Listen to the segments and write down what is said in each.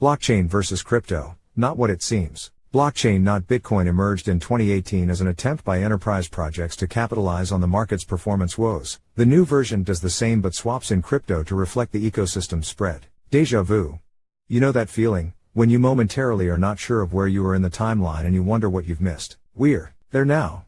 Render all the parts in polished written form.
Blockchain versus crypto, not what it seems. Blockchain, not Bitcoin, emerged in 2018 as an attempt by enterprise projects to capitalize on the market's performance woes. The new version does the same but swaps in crypto to reflect the ecosystem spread. Déjà vu. You know that feeling, when you momentarily are not sure of where you are in the timeline and you wonder what you've missed? We're there now.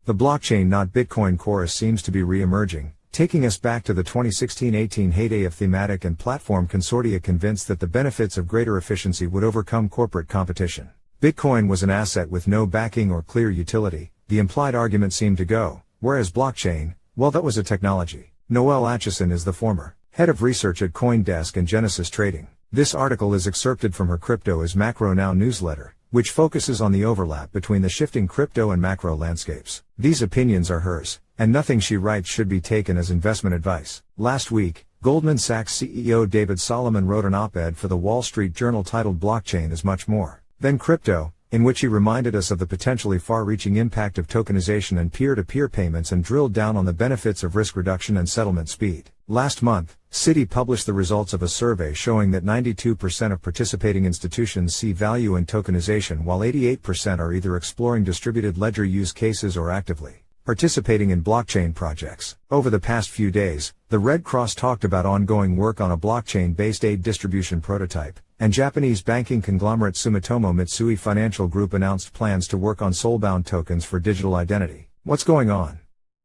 The blockchain, not Bitcoin chorus seems to be re-emerging, taking us back to the 2016-18 heyday of thematic and platform consortia convinced that the benefits of greater efficiency would overcome corporate competition. Bitcoin was an asset with no backing or clear utility, the implied argument seemed to go, whereas blockchain, well, that was a technology. Noelle Acheson is the former head of research at CoinDesk and Genesis Trading. This article is excerpted from her Crypto is Macro Now newsletter, which focuses on the overlap between the shifting crypto and macro landscapes. These opinions are hers, and nothing she writes should be taken as investment advice. Last week, Goldman Sachs CEO David Solomon wrote an op-ed for the Wall Street Journal titled "Blockchain is much more than crypto," in which he reminded us of the potentially far-reaching impact of tokenization and peer-to-peer payments and drilled down on the benefits of risk reduction and settlement speed. Last month, Citi published the results of a survey showing that 92% of participating institutions see value in tokenization, while 88% are either exploring distributed ledger use cases or actively participating in blockchain projects. Over the past few days, the Red Cross talked about ongoing work on a blockchain-based aid distribution prototype, and Japanese banking conglomerate Sumitomo Mitsui Financial Group announced plans to work on soulbound tokens for digital identity. What's going on?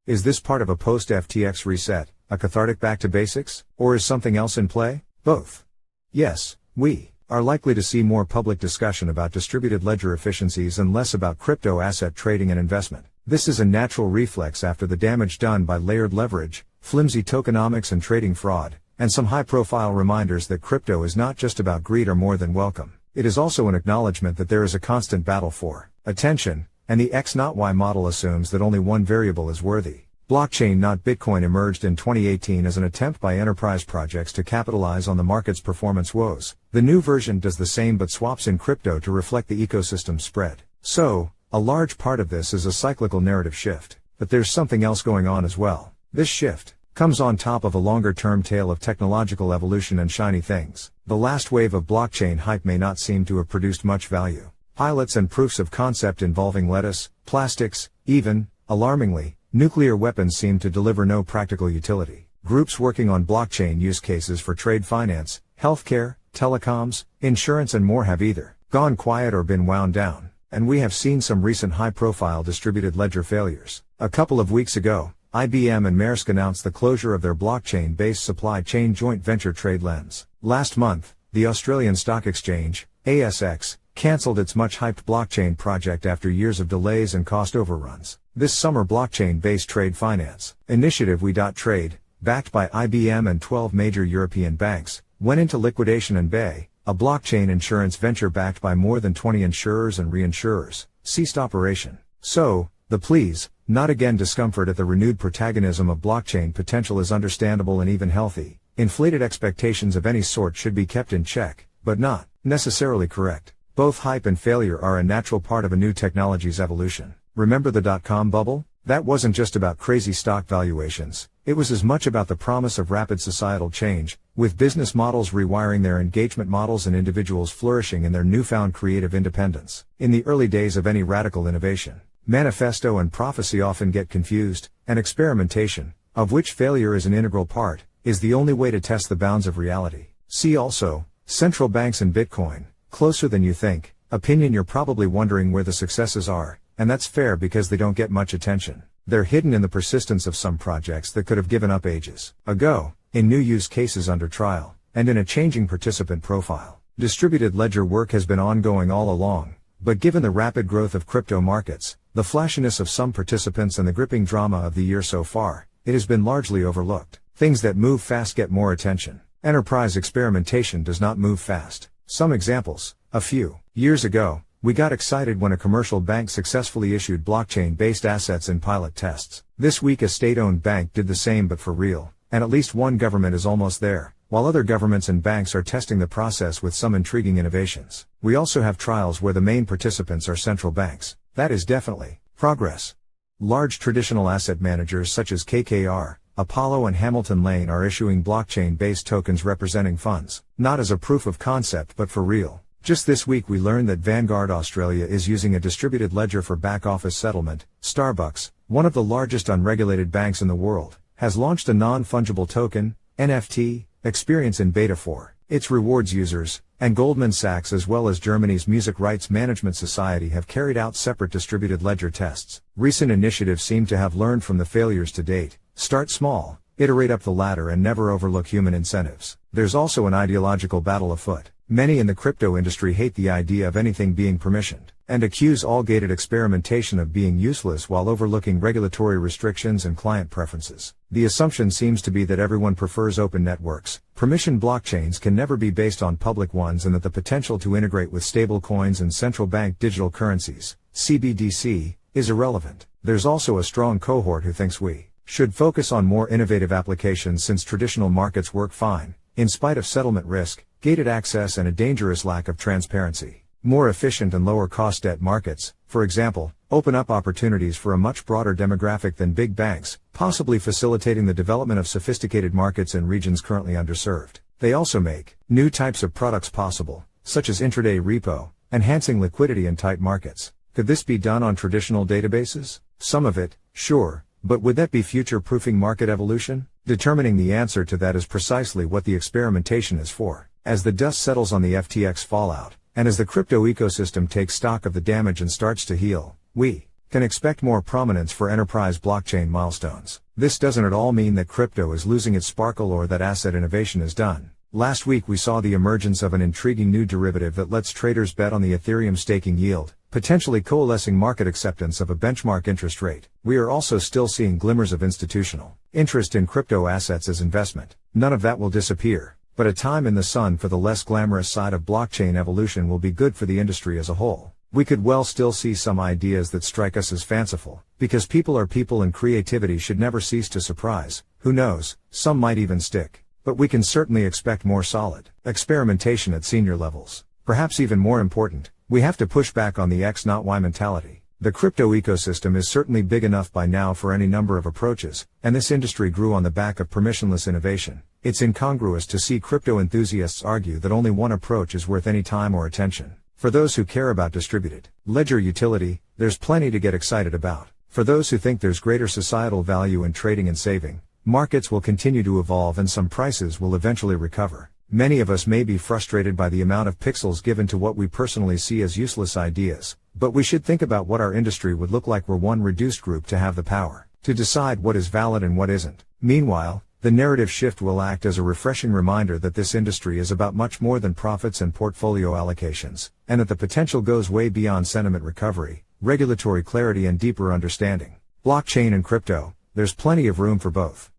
Is this part of a post-FTX reset, a cathartic back to basics, or is something else in play? Both. Yes, we are likely to see more public discussion about distributed ledger efficiencies and less about crypto asset trading and investment. This is a natural reflex after the damage done by layered leverage, flimsy tokenomics and trading fraud, and some high-profile reminders that crypto is not just about greed or more than welcome. It is also an acknowledgement that there is a constant battle for attention, and the X not Y model assumes that only one variable is worthy. Blockchain, not Bitcoin, emerged in 2018 as an attempt by enterprise projects to capitalize on the market's performance woes. The new version does the same but swaps in crypto to reflect the ecosystem spread. So, a large part of this is a cyclical narrative shift. But there's something else going on as well. This shift comes on top of a longer-term tale of technological evolution and shiny things. The last wave of blockchain hype may not seem to have produced much value. Pilots and proofs of concept involving lettuce, plastics, even, alarmingly, nuclear weapons seem to deliver no practical utility. Groups working on blockchain use cases for trade finance, healthcare, telecoms, insurance and more have either gone quiet or been wound down. And we have seen some recent high-profile distributed ledger failures. A couple of weeks ago, IBM and Maersk announced the closure of their blockchain-based supply chain joint venture TradeLens. Last month, the Australian Stock Exchange, ASX, cancelled its much-hyped blockchain project after years of delays and cost overruns. This summer, blockchain-based trade finance initiative We.Trade, backed by IBM and 12 major European banks, went into liquidation, and Bay, a blockchain insurance venture backed by more than 20 insurers and reinsurers, ceased operation. So, the please, not again discomfort at the renewed protagonism of blockchain potential is understandable and even healthy. Inflated expectations of any sort should be kept in check, but not necessarily correct. Both hype and failure are a natural part of a new technology's evolution. Remember the dot-com bubble? That wasn't just about crazy stock valuations. It was as much about the promise of rapid societal change, with business models rewiring their engagement models and individuals flourishing in their newfound creative independence. In the early days of any radical innovation, manifesto and prophecy often get confused, and experimentation, of which failure is an integral part, is the only way to test the bounds of reality. See also, central banks and Bitcoin, closer than you think. Opinion: you're probably wondering where the successes are, and that's fair because they don't get much attention. They're hidden in the persistence of some projects that could have given up ages ago, in new use cases under trial, and in a changing participant profile. Distributed ledger work has been ongoing all along, but given the rapid growth of crypto markets, the flashiness of some participants and the gripping drama of the year so far, it has been largely overlooked. Things that move fast get more attention. Enterprise experimentation does not move fast. Some examples: a few years ago, we got excited when a commercial bank successfully issued blockchain-based assets in pilot tests. This week a state-owned bank did the same but for real, and at least one government is almost there, while other governments and banks are testing the process with some intriguing innovations. We also have trials where the main participants are central banks. That is definitely progress. Large traditional asset managers such as KKR, Apollo and Hamilton Lane are issuing blockchain-based tokens representing funds, not as a proof of concept but for real. Just this week we learned that Vanguard Australia is using a distributed ledger for back-office settlement. Starbucks, one of the largest unregulated banks in the world, has launched a non-fungible token, NFT, experience in beta for its rewards users, and Goldman Sachs as well as Germany's Music Rights Management Society have carried out separate distributed ledger tests. Recent initiatives seem to have learned from the failures to date. Start small, iterate up the ladder and never overlook human incentives. There's also an ideological battle afoot. Many in the crypto industry hate the idea of anything being permissioned, and accuse all gated experimentation of being useless while overlooking regulatory restrictions and client preferences. The assumption seems to be that everyone prefers open networks. Permissioned blockchains can never be based on public ones and that the potential to integrate with stablecoins and central bank digital currencies, CBDC, is irrelevant. There's also a strong cohort who thinks we should focus on more innovative applications since traditional markets work fine, in spite of settlement risk, gated access and a dangerous lack of transparency. More efficient and lower cost debt markets, for example, open up opportunities for a much broader demographic than big banks, possibly facilitating the development of sophisticated markets in regions currently underserved. They also make new types of products possible, such as intraday repo, enhancing liquidity in tight markets. Could this be done on traditional databases? Some of it, sure, but would that be future-proofing market evolution? Determining the answer to that is precisely what the experimentation is for. As the dust settles on the FTX fallout, and as the crypto ecosystem takes stock of the damage and starts to heal, we can expect more prominence for enterprise blockchain milestones. This doesn't at all mean that crypto is losing its sparkle or that asset innovation is done. Last week we saw the emergence of an intriguing new derivative that lets traders bet on the Ethereum staking yield, potentially coalescing market acceptance of a benchmark interest rate. We are also still seeing glimmers of institutional interest in crypto assets as investment. None of that will disappear, but a time in the sun for the less glamorous side of blockchain evolution will be good for the industry as a whole. We could well still see some ideas that strike us as fanciful, because people are people and creativity should never cease to surprise. Who knows, some might even stick. But we can certainly expect more solid experimentation at senior levels. Perhaps even more important, we have to push back on the X not Y mentality. The crypto ecosystem is certainly big enough by now for any number of approaches, and this industry grew on the back of permissionless innovation. It's incongruous to see crypto enthusiasts argue that only one approach is worth any time or attention. For those who care about distributed ledger utility, there's plenty to get excited about. For those who think there's greater societal value in trading and saving, markets will continue to evolve and some prices will eventually recover. Many of us may be frustrated by the amount of pixels given to what we personally see as useless ideas, but we should think about what our industry would look like were one reduced group to have the power to decide what is valid and what isn't. Meanwhile, the narrative shift will act as a refreshing reminder that this industry is about much more than profits and portfolio allocations, and that the potential goes way beyond sentiment recovery, regulatory clarity and deeper understanding. Blockchain and crypto, there's plenty of room for both.